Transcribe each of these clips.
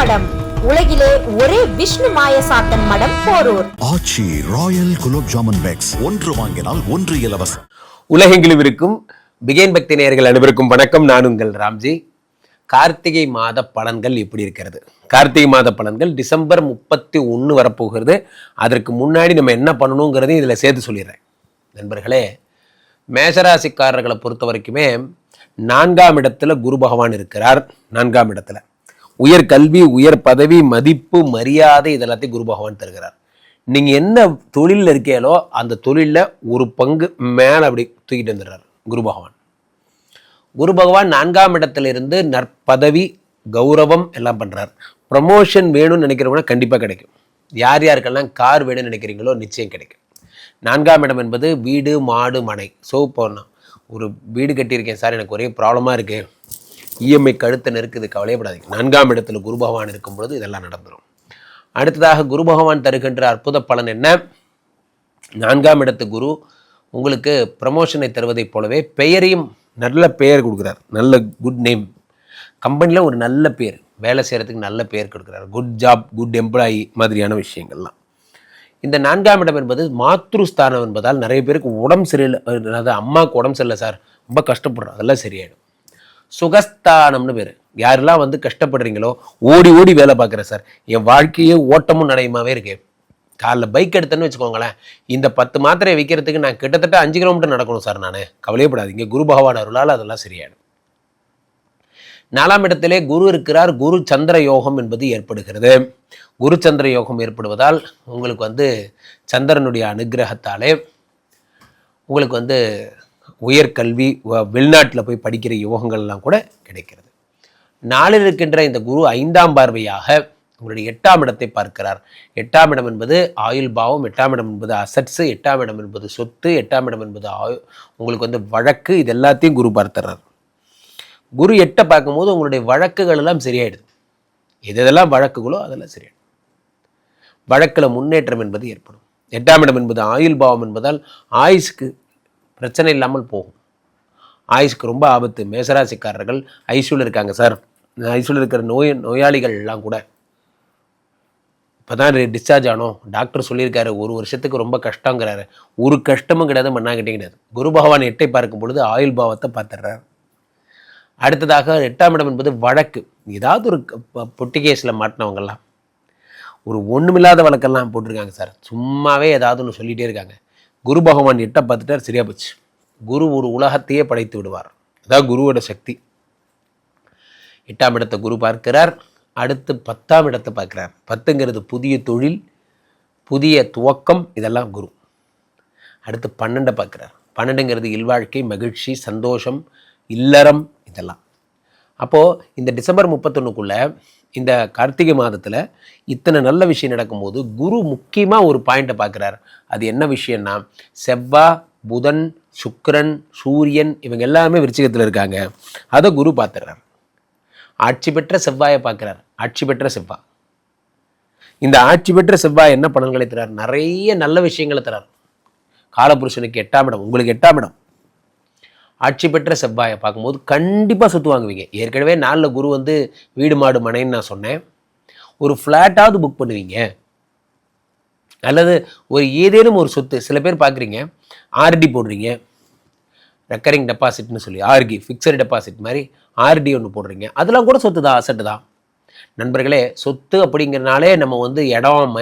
மடம், உலகிலே ஒரே விஷ்ணு மாயசாத்தன் மடம், போரூர். ஆச்சி ராயல் குலோப் ஜாமுன் பேக்ஸ், ஒன்று வாங்கினால் ஒன்று இலவசம். உலகெங்கிலும் இருக்கும் பிகேன் பக்தி நேயர்கள் அனைவருக்கும் வணக்கம். நான் உங்கள் ராம்ஜி. கார்த்திகை மாத பலன்கள் எப்படி இருக்கிறது? கார்த்திகை மாத பலன்கள் டிசம்பர் 31 வரப்போகிறது. அதற்கு முன்னாடி நம்ம என்ன பண்ணணுங்கிறதையும் இதில் சேர்த்து சொல்லிடுறேன். நண்பர்களே, மேஷராசிக்காரர்களை பொறுத்த வரைக்குமே 4ஆம் இடத்துல குரு பகவான் இருக்கிறார். 4ஆம் இடத்துல உயர் கல்வி, உயர் பதவி, மதிப்பு, மரியாதை இதெல்லாத்தையும் குரு பகவான் தருகிறார். நீங்கள் என்ன தொழிலில் இருக்கீங்களோ அந்த தொழிலில் ஒரு பங்கு மேலே அப்படி தூக்கிட்டு வந்துடுறார் குரு பகவான். குரு பகவான் 4ஆம் இடத்திலிருந்து நற்பதவி, கௌரவம் எல்லாம் பண்ணுறார். ப்ரமோஷன் வேணும்னு நினைக்கிறவங்க கண்டிப்பாக கிடைக்கும். யார் யாருக்கெல்லாம் கார் வேணும்னு நினைக்கிறீங்களோ நிச்சயம் கிடைக்கும். 4ஆம் இடம் என்பது வீடு, மாடு, மனை. போனால் ஒரு வீடு கட்டியிருக்கேன் சார், எனக்கு ஒரே ப்ராப்ளமாக இருக்குது, இஎம்ஐ கழுத்தை நெருக்குது, கவலையப்படாதீங்க. 4ஆம் இடத்துல குரு பகவான் இருக்கும் பொழுது இதெல்லாம் நடந்துடும். அடுத்ததாக குரு பகவான் தருகின்ற அற்புத பலன் என்ன? 4ஆம் இடத்து குரு உங்களுக்கு ப்ரமோஷனை தருவதைப் போலவே பெயரையும் நல்ல பெயர் கொடுக்குறார். நல்ல குட் நேம், கம்பெனியில் ஒரு நல்ல பேர், வேலை செய்கிறதுக்கு நல்ல பேர் கொடுக்குறார். குட் ஜாப், குட் எம்ப்ளாயி மாதிரியான விஷயங்கள்லாம். இந்த 4ஆம் இடம் என்பது மாத்ருஸ்தானம் என்பதால் நிறைய பேருக்கு உடம்பு சரியில்லை, அதாவது அம்மாவுக்கு உடம்பு சரியில்லை சார், ரொம்ப கஷ்டப்படுறோம், அதெல்லாம் சரியாயிடும். சுகஸ்தானம்னு பேர். யாரெல்லாம் வந்து கஷ்டப்படுறீங்களோ, ஓடி ஓடி வேலை பார்க்குறேன் சார், என் வாழ்க்கையே ஓட்டமும் நடையுமாவே இருக்கு, காலைல பைக் எடுத்தேன்னு வச்சுக்கோங்களேன், இந்த 10 மாத்திரையை விற்கிறதுக்கு நான் கிட்டத்தட்ட 5 கிலோமீட்டர் நடக்கணும் சார், நான் கவலையப்படாதீங்க, குரு பகவான் அருளால் அதெல்லாம் சரியாயிடும். 4ஆம் இடத்திலே குரு இருக்கிறார். குரு சந்திர யோகம் என்பது ஏற்படுகிறது. குரு சந்திர யோகம் ஏற்படுவதால் உங்களுக்கு வந்து சந்திரனுடைய அனுகிரகத்தாலே உங்களுக்கு வந்து உயர்கல்வி, வெளிநாட்டில் போய் படிக்கிற யோகங்கள்லாம் கூட கிடைக்கிறது. நாளில் இருக்கின்ற இந்த குரு 5ஆம் பார்வையாக உங்களுடைய 8ஆம் இடத்தை பார்க்கிறார். 8ஆம் இடம் என்பது ஆயுள் பாவம், 8ஆம் இடம் என்பது அசட்ஸு, 8ஆம் இடம் என்பது சொத்து, 8ஆம் இடம் என்பது உங்களுக்கு வந்து வழக்கு, இது எல்லாத்தையும் குரு பார்த்துறார். குரு 8 பார்க்கும்போது உங்களுடைய வழக்குகள் எல்லாம் சரியாயிடுது. எதெல்லாம் வழக்குகளோ அதெல்லாம் சரியாயிடும். வழக்கில் முன்னேற்றம் என்பது ஏற்படும். 8ஆம் இடம் என்பது ஆயுள் பாவம் என்பதால் ஆயுஷ்க்கு பிரச்சனை இல்லாமல் போகும். ஆயுஷ்க்கு ரொம்ப ஆபத்து. மேசராசிக்காரர்கள் ஐசியூவில் இருக்காங்க சார், ஐசியூவில் இருக்கிற நோயாளிகள் எல்லாம் கூட இப்போ தான் டிஸ்சார்ஜ் ஆனோம், டாக்டர் சொல்லியிருக்காரு 1 வருஷத்துக்கு ரொம்ப கஷ்டங்கிறாரு. ஒரு கஷ்டமும் கிடையாது, மண்ணாகிட்டே கிடையாது. குரு பகவான் 8ஐ பார்க்கும் பொழுது ஆயுள் பாவத்தை பார்த்துடுறார். அடுத்ததாக 8ஆம் இடம் என்பது வழக்கு. ஏதாவது ஒரு பொட்டி கேஸில் மாட்டினவங்கெல்லாம், ஒரு ஒன்றுமில்லாத வழக்கெல்லாம் போட்டிருக்காங்க சார், சும்மாவே ஏதாவது ஒன்று சொல்லிகிட்டே இருக்காங்க. குரு பகவான் 8 பார்த்துட்டார், சரியா போச்சு. குரு ஒரு உலகத்தையே படைத்து விடுவார். அதான் குருவோட சக்தி. 8ஆம் இடத்தை குரு பார்க்கிறார். அடுத்து 10ஆம் இடத்தை பார்க்கிறார். 10ங்கிறது புதிய தொழில், புதிய துவக்கம், இதெல்லாம் குரு. அடுத்து 12 பார்க்கிறார். 12ங்கிறது இல்வாழ்க்கை, மகிழ்ச்சி, சந்தோஷம், இல்லறம், இதெல்லாம். அப்போது இந்த டிசம்பர் 31க்குள்ளே இந்த கார்த்திகை மாதத்தில் இத்தனை நல்ல விஷயம் நடக்கும்போது குரு முக்கியமாக ஒரு பாயிண்ட்டை பார்க்குறார். அது என்ன விஷயம்னா, செவ்வாய், புதன், சுக்கிரன், சூரியன் இவங்க எல்லாமே விருச்சிகத்தில் இருக்காங்க. அதை குரு பார்த்துறார். ஆட்சி பெற்ற செவ்வாயை பார்க்குறார். ஆட்சி பெற்ற செவ்வாய், இந்த ஆட்சி பெற்ற செவ்வாய் என்ன பலன்களை தரார்? நிறைய நல்ல விஷயங்களை தரார். காலபுருஷனுக்கு 8ஆம் இடம், உங்களுக்கு 8ஆம் இடம். ஆட்சி பெற்ற செவ்வாயை பார்க்கும்போது கண்டிப்பாக சொத்து வாங்குவீங்க. ஏற்கனவே 4 குரு வந்து வீடு, மாடு, மனைன்னு நான் சொன்னேன். ஒரு ஃப்ளாட்டாவது புக் பண்ணுவீங்க, அல்லது ஒரு ஏதேனும் ஒரு சொத்து. சில பேர் பார்க்குறீங்க, ஆர்டி போடுறீங்க, ரெக்கரிங் டெபாசிட்னு சொல்லி, ஆர்டி ஃபிக்ஸட் டெபாசிட் மாதிரி ஆர்டி ஒன்று போடுறீங்க, அதெல்லாம் கூட சொத்து தான், அசட்டு தான். நண்பர்களே, சொத்து அப்படிங்கிறனாலே நம்ம வந்து இடம்,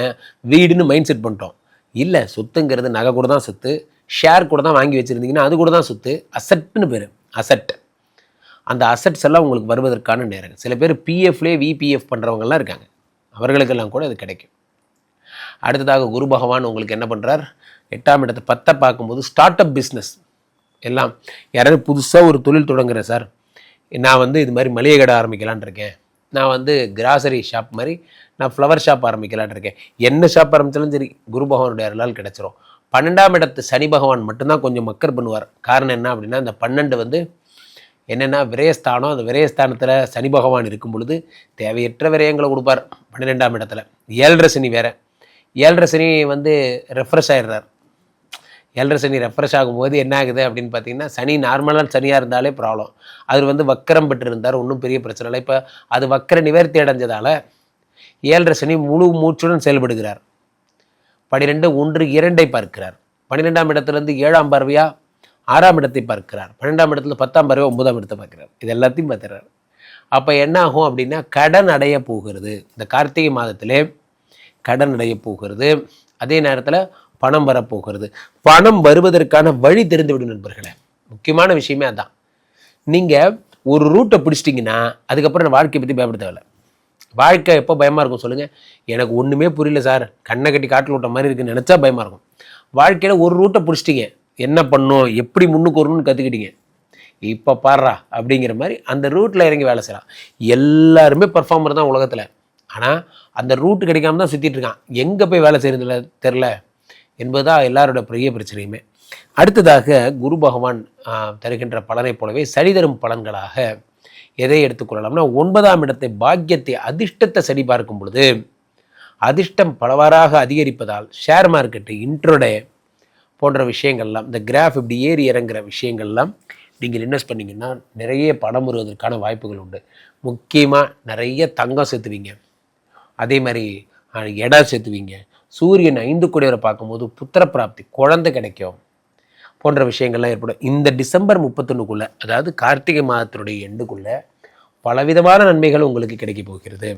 வீடுன்னு மைண்ட் செட் பண்ணிட்டோம். இல்லை, சொத்துங்கிறது நகை கூட தான் சொத்து, ஷேர் கூட தான் வாங்கி வச்சுருந்தீங்கன்னா அது கூட தான் சொத்து. அசட்டுன்னு பேர், அசட். அந்த அசட்ஸ் எல்லாம் உங்களுக்கு வருவதற்கான நேரம். சில பேர் பிஎஃப்லேயே விபிஎஃப் பண்ணுறவங்கலாம் இருக்காங்க, அவர்களுக்கெல்லாம் கூட அது கிடைக்கும். அடுத்ததாக குரு பகவான் உங்களுக்கு என்ன பண்ணுறார்? 8ஆம் இடத்தை 10 பார்க்கும்போது ஸ்டார்ட் அப் பிஸ்னஸ் எல்லாம். யாராவது புதுசாக ஒரு தொழில் தொடங்குறேன் சார், நான் வந்து இது மாதிரி மளிகை கடை ஆரம்பிக்கலான் இருக்கேன், நான் வந்து கிராசரி ஷாப் மாதிரி நான் ஃப்ளவர் ஷாப் ஆரம்பிக்கலான் இருக்கேன், என்ன ஷாப் ஆரம்பித்தாலும் சரி குரு பகவானுடைய அருளால் கிடைச்சிரும். 12ஆம் இடத்து சனி பகவான் மட்டும்தான் கொஞ்சம் மக்கர் பண்ணுவார். காரணம் என்ன அப்படின்னா, இந்த 12 வந்து என்னென்னா விரயஸ்தானம். அந்த விரயஸ்தானத்தில் சனி பகவான் இருக்கும் பொழுது தேவையற்ற விரயங்களை கொடுப்பார். 12ஆம் இடத்துல 7.5 சனி வேறு. 7.5 சனி வந்து ரெஃப்ரெஷ் ஆகிடுறார். 7.5 சனி ரெஃப்ரெஷ் ஆகும்போது என்ன ஆகுது அப்படின்னு பார்த்தீங்கன்னா, சனி நார்மலான சனியாக இருந்தாலே ப்ராப்ளம். அது வந்து வக்கரம் பெற்று இருந்தார், ஒன்றும் பெரிய பிரச்சனை இல்லை. இப்போ அது வக்கர நிவர்த்தி அடைஞ்சதால் ஏழரை சனி முழு மூச்சுடன் செயல்படுகிறார். 12 1 2 பார்க்கிறார். 12ஆம் இடத்திலிருந்து 7ஆம் பார்வையா 6ஆம் இடத்தை பார்க்கிறார். 12ஆம் இடத்துல 10ஆம் பார்வையா 9ஆம் இடத்தை பார்க்கிறார். இது எல்லாத்தையும் பார்த்துறாரு. அப்போ என்ன ஆகும் அப்படின்னா கடன் அடைய போகிறது. இந்த கார்த்திகை மாதத்திலே கடன் அடைய போகிறது. அதே நேரத்தில் பணம் வரப்போகிறது. பணம் வருவதற்கான வழி தெரிந்துவிடும் நண்பர்களே. முக்கியமான விஷயமே அதான். நீங்கள் ஒரு ரூட்டை பிடிச்சிட்டிங்கன்னா அதுக்கப்புறம் வாழ்க்கையை பற்றி பயப்பட தேவையில்லை. வாழ்க்கை எப்போ பயமாக இருக்கும் சொல்லுங்கள்? எனக்கு ஒன்றுமே புரியல சார், கண்ணை கட்டி காட்டில் விட்ட மாதிரி இருக்குன்னு நினச்சா பயமாக இருக்கும். வாழ்க்கையில் ஒரு ரூட்டை பிடிச்சிட்டிங்க, என்ன பண்ணணும் எப்படி முன்னுக்கு வரணும்னு கற்றுக்கிட்டீங்க, இப்போ பாடுறா அப்படிங்கிற மாதிரி அந்த ரூட்டில் இறங்கி வேலை செய்யலாம். எல்லாருமே பர்ஃபார்மர் தான் உலகத்தில். ஆனால் அந்த ரூட்டு கிடைக்காம தான் சுற்றிட்டு இருக்கான். எங்கே போய் வேலை செய்யறதுல தெரில என்பதுதான் எல்லாரோட பெரிய பிரச்சனையுமே. அடுத்ததாக குரு பகவான் தருகின்ற பலனை போலவே சனி தரும் பலன்களாக எதை எடுத்துக்கொள்ளலாம்னா 9ஆம் இடத்தை பாக்கியத்தை அதிர்ஷ்டத்தை சரி பார்க்கும் பொழுது அதிர்ஷ்டம் பலவாறாக அதிகரிப்பதால் ஷேர் மார்க்கெட்டு இன்ட்ரோடே போன்ற விஷயங்கள்லாம், இந்த கிராஃப் இப்படி ஏறி இறங்குற விஷயங்கள்லாம் நீங்கள் இன்வெஸ்ட் பண்ணிங்கன்னா நிறைய பணம் வருவதற்கான வாய்ப்புகள் உண்டு. முக்கியமாக நிறைய தங்கம் சேர்த்துவீங்க, அதே மாதிரி இடம் சேர்த்துவீங்க. சூரியன் 5 கோடியவரை பார்க்கும்போது புத்திர பிராப்தி, குழந்தை கிடைக்கும் போன்ற விஷயங்கள்லாம் ஏற்படும். இந்த டிசம்பர் 31க்குள்ளே, அதாவது கார்த்திகை மாதத்தினுடைய எண்டுக்குள்ளே பலவிதமான நன்மைகள் உங்களுக்கு கிடைக்க போகிறது.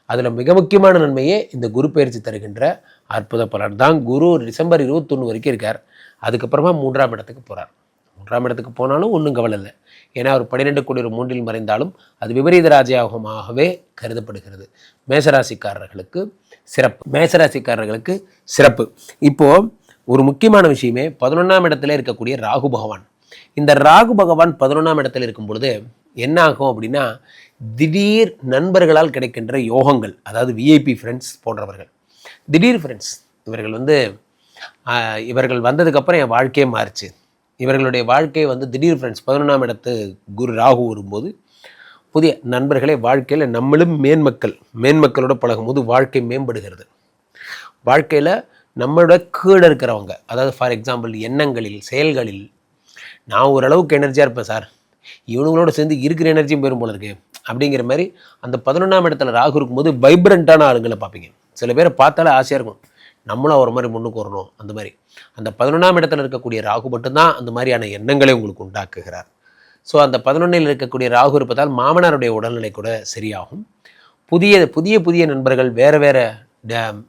அதில் மிக முக்கியமான நன்மையே இந்த குரு பயிற்சி தருகின்ற அற்புத பலன் தான். குரு டிசம்பர் 21 வரைக்கும் இருக்கார். அதுக்கப்புறமா 3ஆம் இடத்துக்கு போகிறார். 3ஆம் இடத்துக்கு போனாலும் ஒன்றும் கவலை இல்லை. ஏன்னா அவர் 12 கோடி 3இல் மறைந்தாலும் அது விபரீத ராஜயோகமாகவே கருதப்படுகிறது. மேசராசிக்காரர்களுக்கு சிறப்பு. மேசராசிக்காரர்களுக்கு சிறப்பு. இப்போது ஒரு முக்கியமான விஷயமே 11ஆம் இடத்துல இருக்கக்கூடிய ராகு பகவான். இந்த ராகு பகவான் 11ஆம் இடத்துல இருக்கும் பொழுது என்ன ஆகும் அப்படின்னா திடீர் நண்பர்களால் கிடைக்கின்ற யோகங்கள், அதாவது விஐபி ஃப்ரெண்ட்ஸ் போன்றவர்கள், திடீர் ஃப்ரெண்ட்ஸ், இவர்கள் வந்ததுக்கப்புறம் என் வாழ்க்கையே மாறிச்சு. இவர்களுடைய வாழ்க்கை திடீர் ஃப்ரெண்ட்ஸ் 11ஆம் இடத்து குரு ராகு வரும்போது புதிய நண்பர்களை வாழ்க்கையில் நம்மளும் மேன்மக்களோட பழகும்போது வாழ்க்கை மேம்படுகிறது. வாழ்க்கையில் நம்மளோட கீழே இருக்கிறவங்க, அதாவது ஃபார் எக்ஸாம்பிள் எண்ணங்களில் செயல்களில் நான் ஓரளவுக்கு எனர்ஜியாக இருப்பேன் சார், இவனுங்களோட சேர்ந்து இருக்கிற எனர்ஜியும் பெரும் போல இருக்கு அப்படிங்கிற மாதிரி அந்த 11ஆம் இடத்துல ராகு இருக்கும்போது வைப்ரண்ட்டான ஆளுங்களை பார்ப்பீங்க. சில பேரை பார்த்தாலே ஆசையாக இருக்கும், நம்மளும் அவர் மாதிரி முன்னுக்கு வரணும். அந்த மாதிரி அந்த 11ஆம் இடத்துல இருக்கக்கூடிய ராகு மட்டும்தான் அந்த மாதிரியான எண்ணங்களை உங்களுக்கு உண்டாக்குகிறார். ஸோ அந்த 11இல் இருக்கக்கூடிய ராகு இருப்பதால் மாமனாருடைய உடல்நிலை கூட சரியாகும். புதிய நண்பர்கள், வேறு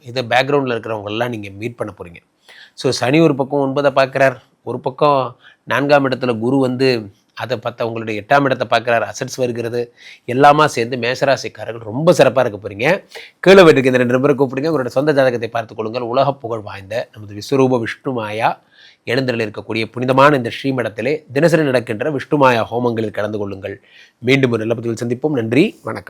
இது பேக்ரவுண்டில் இருக்கிறவங்கெல்லாம் நீங்கள் மீட் பண்ண போகிறீங்க. ஸோ சனி ஒரு பக்கம் 9 பார்க்குறார், ஒரு பக்கம் 4ஆம் இடத்துல குரு அதை பார்த்த உங்களுடைய 8ஆம் இடத்தை பார்க்குறாரு, அசட்ஸ் வருகிறது. எல்லாமா சேர்ந்து மேசராசிக்காரர்கள் ரொம்ப சிறப்பாக இருக்க போகிறீங்க. கீழே வீட்டுக்கு இந்த 2 நம்பரை கூப்பிடுங்க, உங்களோட சொந்த ஜாதகத்தை பார்த்துக் கொள்ளுங்கள். உலக புகழ் வாய்ந்த நமது விஸ்வரூப விஷ்ணுமாயா எழுந்தரில் இருக்கக்கூடிய புனிதமான இந்த ஸ்ரீமடத்திலே தினசரி நடக்கின்ற விஷ்ணுமாயா ஹோமங்களில் கலந்து கொள்ளுங்கள். மீண்டும் ஒரு நல்ல பதிவில் சந்திப்போம். நன்றி, வணக்கம்.